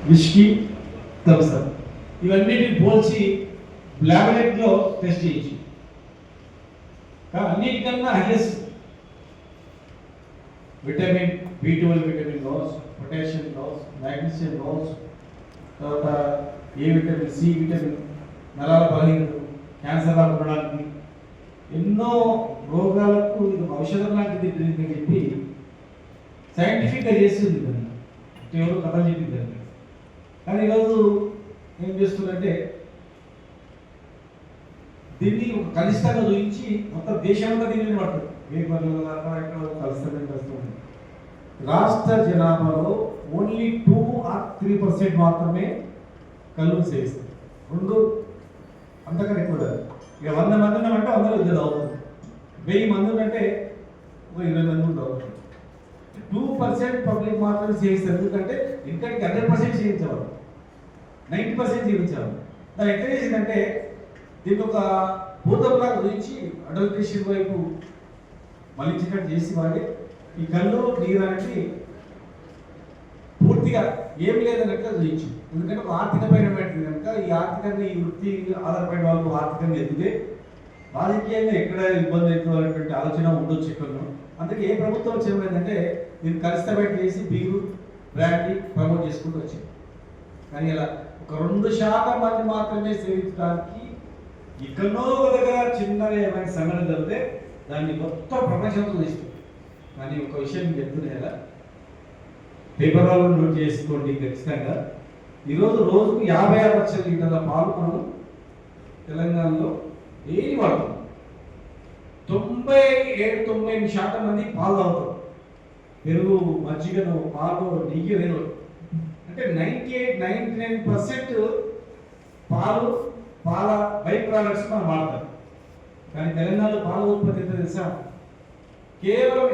Whisky, Thums up ఇవన్నిటిని పోల్చి ల్యాబొరేటరీలో test చేయొచ్చు. అన్నిటికన్నా highest vitamin B12 vitamin loss, potassium loss, magnesium loss, తర్వాత ఏ విటమిన్, సి విటమిన్, నరాల బలహీనత, క్యాన్సర్ రాకపోవడానికి, ఎన్నో రోగాలకు ఇది ఔషధం లాంటిది అని చెప్పి సైంటిఫిక్గా చేస్తుంది దాన్ని. ఎవరు కథలు చెప్పిందండి. కానీ ఈరోజు ఏం చేస్తుందంటే దీన్ని ఒక కనిష్టంగా చూపించి మొత్తం దేశమంతా దీనిని పడుతుంది. పేపర్లు ఎక్కడ కలుస్తుంది. రాష్ట్ర జనాభాలో ఓన్లీ 2 or 3% మాత్రమే కళ్ళు సేవిస్తారు. 2 అంతకన్నా ఎక్కువ కాదు. ఇక 100 మంది ఉన్నామంటే 100 ఇద్దరు అవుతుంది. 1000 మంది ఉందంటే 20 మంది కూడా అవుతుంది. 2% పబ్లిక్ మాత్రమే సేవిస్తారు. ఎందుకంటే ఇంతటికి 100% సేవించేవారు, 90% సేవించేవారు. దాని ఎట్లా చేసిందంటే దీన్ని ఒక భూతంలాగా గురించి అడల్ట్రేషన్ వైపు మళ్ళించినట్టు చేసి వాడి ఈ కళ్ళు నీరు అనేది పూర్తిగా ఏం లేదన్నట్టుగా చూపించు. ఎందుకంటే ఒక ఆర్థికమైనటువంటిది కనుక ఈ ఆర్థికంగా ఈ వృత్తి ఆధారపడిన వాళ్ళు ఆర్థికంగా ఎదిగితే రాజకీయంగా ఎక్కడ ఇబ్బంది అవుతున్నటువంటి ఆలోచన ఉండొచ్చు ఎక్కడో. అందుకే ఏ ప్రభుత్వం చేయలేదంటే దీన్ని కలిస్తబెట్టి చేసి బీరు బ్రాండీ ప్రమోట్ చేసుకుంటూ వచ్చింది. కానీ ఇలా ఒక 2% మంది మాత్రమే సేవించడానికి ఎక్కడో ఒక దగ్గర చిన్నగా ఏమైనా సంఘటన జరిగితే దాన్ని మొత్తం ప్రపంచంతో తీస్తుంది. కానీ ఒక విషయం చెప్తున్నాయి కదా, పేపర్ వాళ్ళు నోట్ చేసుకోండి ఖచ్చితంగా. ఈరోజు రోజుకు 56 లక్షల లీటర్ల పాలు మనం తెలంగాణలో డైలీ వాడుతున్నాం. 97-98% మంది పాలు తాగుతారు. పెరుగు, మజ్జిగను, పాలు, నెయ్యి లేదు. అంటే 98-99% పాలు, పాల బై ప్రోడక్ట్స్ మనం వాడతాం. కానీ తెలంగాణలో పాల ఉత్పత్తి ఎంత తెలుసా? కేవలం